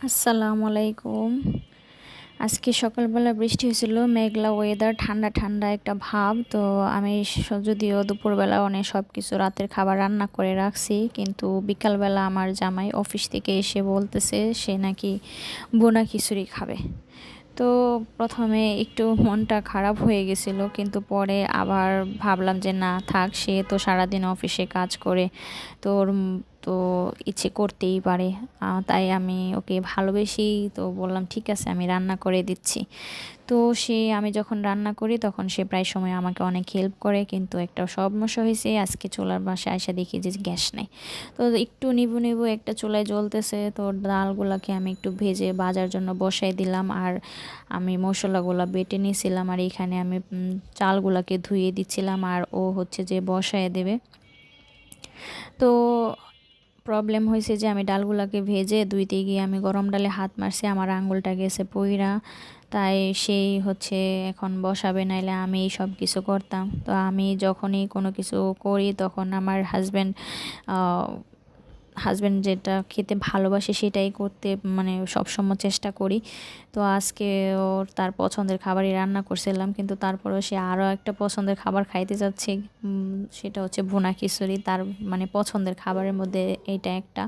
আসসালামু আলাইকুম। আজকে সকালবেলা বৃষ্টি হয়েছিল, মেঘলা ওয়েদার, ঠান্ডা ঠান্ডা একটা ভাব। তো আমি যদিও দুপুরবেলা অনেক সব কিছু রাতের খাবার রান্না করে রাখছি, কিন্তু বিকালবেলা আমার জামাই অফিস থেকে এসে বলতেছে সে নাকি বোনা খিচুড়ি খাবে। তো প্রথমে একটু মনটা খারাপ হয়ে গেছিল, কিন্তু পরে আবার ভাবলাম যে না থাক, সে তো সারাদিন অফিসে কাজ করে, তোর তো ইচ্ছে করতেই পারে। তাই আমি ওকে ভালোবেসেই তো বললাম ঠিক আছে আমি রান্না করে দিচ্ছি। তো আমি যখন রান্না করি তখন সে প্রায় সময় আমাকে অনেক হেল্প করে, কিন্তু একটা সমস্যা হয়েছে, আজকে চুলার বাসায় এসে দেখি যে গ্যাস নেই। তো একটু নিবু নিবু একটা চুলায় জ্বলতেছে, তো ডালগুলোকে আমি একটু ভেজে বাজার জন্য বসাই দিলাম, আর আমি মশলাগুলো বেটে নিয়েছিলাম, আর এখানে আমি চালগুলোকে ধুয়ে দিচ্ছিলাম, আর ও হচ্ছে যে বসায় দেবে। তো প্রবলেম হয়েছে যে আমি ডালগুলাকে ভেজে ধুইতে গিয়ে আমি গরম ডালে হাত মারছি, আমার আঙুলটা গেছে পইড়া। তাই সেই হচ্ছে এখন বসাবে, নাইলে আমি সব কিছু করতাম। তো আমি যখনই কোনো কিছু করি তখন আমার হাজব্যান্ড যেটা খেতে ভালোবাসে সেটাই করতে মানে সবসময় চেষ্টা করি। তো আজকে ওর তার পছন্দের খাবারই রান্না করছিলাম, কিন্তু তারপরেও সে আরও একটা পছন্দের খাবার খাইতে যাচ্ছে। সেটা হচ্ছে ভুনা খিচুড়ি, তার মানে পছন্দের খাবারের মধ্যে এইটা একটা।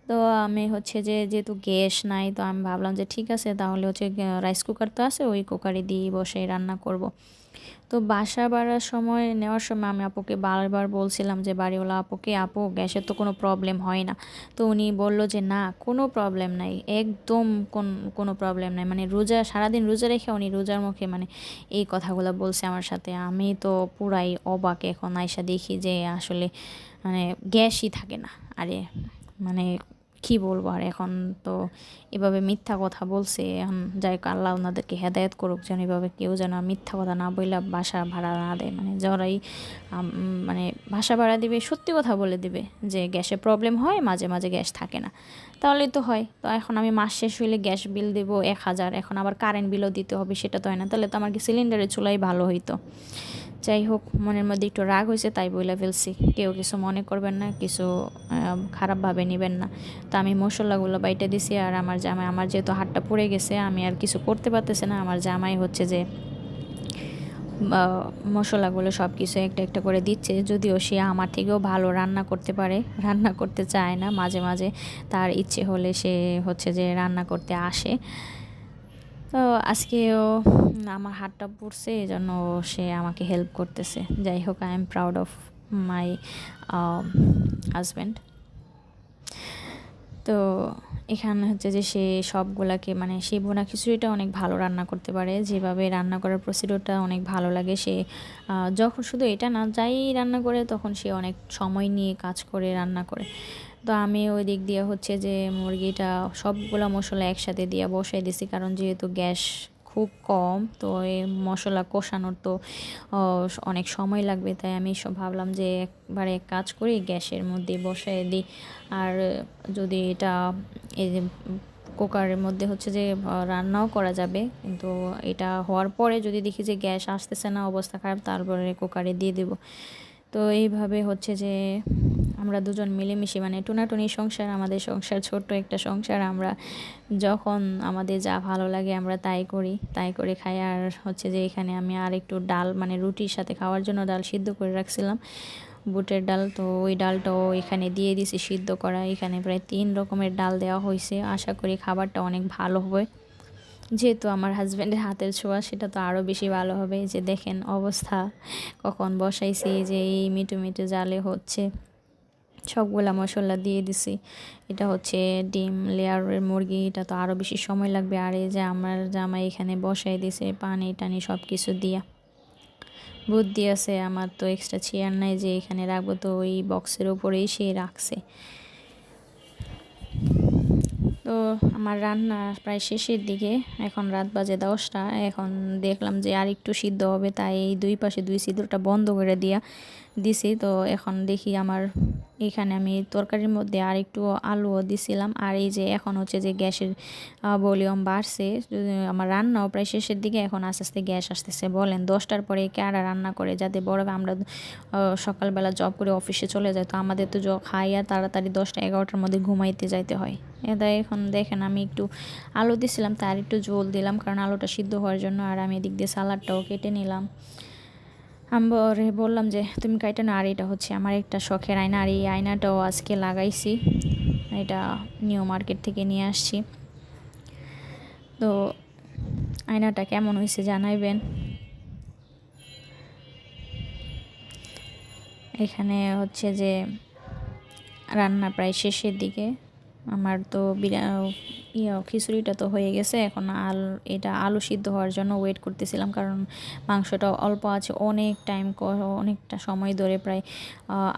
তো আমি হচ্ছে যে যেহেতু গ্যাস নাই, তো আমি ভাবলাম যে ঠিক আছে তাহলে হচ্ছে রাইস কুকার তো আছে, ওই কুকারে দিয়ে বসে রান্না করব। তো বাসা বাড়ার সময় নেওয়ার সময় আমি আপুকে বারবার বলছিলাম যে বাড়িওয়ালা আপুকে, আপু গ্যাসের তো কোনো প্রবলেম হয় না। তো উনি বলল যে না কোনো প্রবলেম নাই, একদম কোনো প্রবলেম নাই। মানে রোজা সারাদিন রোজা রেখে উনি রোজার মুখে মানে এই কথাগুলো বলছে আমার সাথে। আমি তো পুরাই অবাক, এখন আয়সা দেখি যে আসলে মানে গ্যাসই থাকে না। আরে মানে কি বলবো, আর এখন তো এভাবে মিথ্যা কথা বলছে। এখন যাই হোক, আল্লাহ ওনাদেরকে হেদায়েত করুক, যেন এভাবে কেউ যেন মিথ্যা কথা না বইলা বাসা ভাড়া না দেয়। মানে যারাই মানে বাসা ভাড়া দিবে সত্যি কথা বলে দিবে যে গ্যাসের প্রবলেম হয়, মাঝে মাঝে গ্যাস থাকে না, তাহলেই তো হয়। তো এখন আমি মাস শেষ হইলে গ্যাস বিল দেবো 1000, এখন আবার কারেন্ট বিলও দিতে হবে, সেটা তো হয় না। তাহলে তো আমার কি সিলিন্ডারের চুলাই ভালো হইতো। যাই হোক, মনের মধ্যে একটু রাগ হয়েছে তাই বইলা ফেলছি, কেউ কিছু মনে করবেন না, কিছু খারাপভাবে নেবেন না। তো আমি মশলাগুলো বাইটে দিছি, আর আমার জামাই, আমার যেহেতু হাতটা পুড়ে গেছে আমি আর কিছু করতে পারতেছি না, আমার জামাই হচ্ছে যে মশলাগুলো সব কিছু একটা একটা করে দিচ্ছে। যদিও সে আমার থেকেও ভালো রান্না করতে পারে, রান্না করতে চায় না, মাঝে মাঝে তার ইচ্ছে হলে সে হচ্ছে যে রান্না করতে আসে। তো আজকেও আমার হাতটা পুড়ছে, এই জন্য সে আমাকে হেল্প করতেছে। যাই হোক, I am proud of my husband. তো এখানে হচ্ছে যে সে সবগুলাকে মানে সেই বোনা খিচুড়িটা অনেক ভালো রান্না করতে পারে, যেভাবে রান্না করার প্রসিডিওরটা অনেক ভালো লাগে। সে যখন শুধু এটা না, যাই রান্না করে তখন সে অনেক সময় নিয়ে কাজ করে রান্না করে। তো আমি ওই দিক দিয়ে হচ্ছে যে মুরগিটা সবগুলা মশলা একসাথে দিয়ে বসাই দিছি, কারণ যেহেতু গ্যাস খুব কম, তো এই মশলা কষানোর তো অনেক সময় লাগবে। তাই আমি ভাবলাম যে একবারে এক কাজ করি, গ্যাসের মধ্যে বসাই দিই। আর যদি এটা এই যে কুকারের মধ্যে হচ্ছে যে রান্নাও করা যাবে, কিন্তু এটা হওয়ার পরে যদি দেখি যে গ্যাস আসতেছে না, অবস্থা খারাপ, তারপরে কুকারে দিয়ে দেব। তো এইভাবে হচ্ছে যে আমরা দুজন মিলেমিশে মানে টুনাটুনি সংসার, আমাদের সংসার ছোট্ট একটা সংসার। আমরা যখন আমাদের যা ভালো লাগে আমরা তাই করি, তাই করে খাই। আর হচ্ছে যে এখানে আমি আর একটু ডাল মানে রুটির সাথে খাওয়ার জন্য ডাল সিদ্ধ করে রাখছিলাম, বুটের ডাল। তো ওই ডালটাও এখানে দিয়ে দিছি সিদ্ধ করা। এখানে প্রায় 3 রকমের ডাল দেওয়া হয়েছে, আশা করি খাবারটা অনেক ভালো হবে। যেহেতু আমার হাজব্যান্ডের হাতের ছোঁয়া, সেটা তো আরও বেশি ভালো হবে। যে দেখেন অবস্থা, কখন বসাইছি যে এই মিটু মিটু জালে হচ্ছে, সবগুলা মশলা দিয়ে দিছি। এটা হচ্ছে ডিম লেয়ারের মুরগি, এটা তো আরও বেশি সময় লাগবে। আর এই যে আমার জামাই এখানে বসাই দিছে পানি টানি সব কিছু দিয়া, বুদ্ধি আছে। আমার তো এক্সট্রা চেয়ার নাই যে এখানে রাখবো, তো ওই বক্সের ওপরেই সে রাখছে। তো আমার রান্না প্রায় শেষের দিকে, এখন রাত বাজে 10টা। এখন দেখলাম যে আর একটু সিদ্ধ হবে, তাই এই দুই পাশে দুই সিদ্ধটা বন্ধ করে দিছি। তো এখন দেখি আমার এখানে আমি তরকারির মধ্যে আর একটু আলুও দিছিলাম। আর এই যে এখন হচ্ছে যে গ্যাসের ভলিউম বাড়ছে, আমার রান্নাও প্রায় শেষের দিকে, এখন আস্তে আস্তে গ্যাস আসতেছে। বলেন 10টার পরে কারা রান্না করে, যাদের বড় আমরা সকালবেলা জব করে অফিসে চলে যাই, তো আমাদের তো খাইয়া তাড়াতাড়ি 10টা 11টার মধ্যে ঘুমাইতে যাইতে হয়। এটা এখন দেখেন আমি একটু আলু দিছিলাম, তার একটু ঝোল দিলাম কারণ আলুটা সিদ্ধ হওয়ার জন্য। আর আমি এদিক দিয়ে সালাডটাও কেটে নিলাম। আমি বললাম যে তুমি কাইটা না, আর এটা হচ্ছে আমার একটা শখের আয়না, আর এই আয়নাটাও আজকে লাগাইছি, এটা নিউ মার্কেট থেকে নিয়ে আসছি। তো আয়নাটা কেমন হয়েছে জানাইবেন। এখানে হচ্ছে যে রান্না প্রায় শেষের দিকে, আমার তো খিচুড়িটা তো হয়ে গেছে, এখন এটা আলু সিদ্ধ হওয়ার জন্য ওয়েট করতেছিলাম, কারণ মাংসটা অল্প আছে, অনেকটা সময় ধরে প্রায়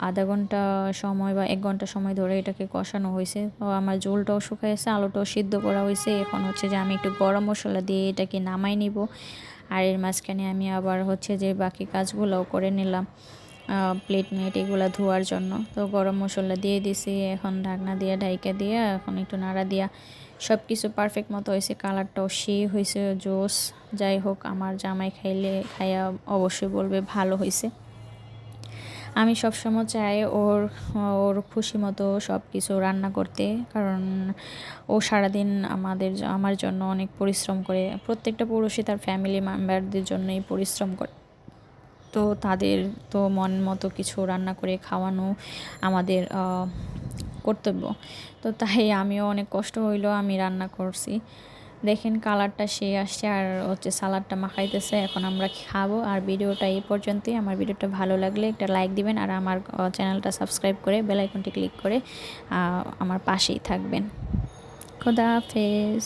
আধা ঘন্টা সময় বা 1 ঘন্টা সময় ধরে এটাকে কষানো হয়েছে। তো আমার ঝোলটাও শুকাইছে, আলুটাও সিদ্ধ করা হয়েছে। এখন হচ্ছে যে আমি একটু গরম মশলা দিয়ে এটাকে নামাই নিব। আর এর মাঝখানে আমি আবার হচ্ছে যে বাকি কাজগুলোও করে নিলাম, প্লেট মেট এগুলো ধোয়ার জন্য। তো গরম মশলা দিয়ে দিছি, এখন ঢাকনা দিয়ে ঢাইকা দিয়ে এখন একটু নাড়া দিয়া সব কিছু পারফেক্ট মতো হয়েছে। কালারটাও হয়েছে জোস। যাই হোক, আমার জামাই খাইয়া অবশ্যই বলবে ভালো হয়েছে। আমি সবসময় চাই ওর ওর খুশি মতো সব কিছু রান্না করতে, কারণ ও সারাদিন আমার জন্য অনেক পরিশ্রম করে। প্রত্যেকটা পুরুষই তার ফ্যামিলি মেম্বারদের জন্যই পরিশ্রম করে, তো তাদের তো মন মতো কিছু রান্না করে খাওয়ানো আমাদের কর্তব্য। তো তাই আমিও অনেক কষ্ট হইলো, আমি রান্না করছি। দেখেন কালারটা আসছে, আর হচ্ছে সালাডটা মাখাইতেছে। এখন আমরা খাবো। আর ভিডিওটা এই পর্যন্তই। আমার ভিডিওটা ভালো লাগলে একটা লাইক দিবেন, আর আমার চ্যানেলটা সাবস্ক্রাইব করে বেল আইকনটি ক্লিক করে আমার পাশেই থাকবেন। খোদা হাফেজ।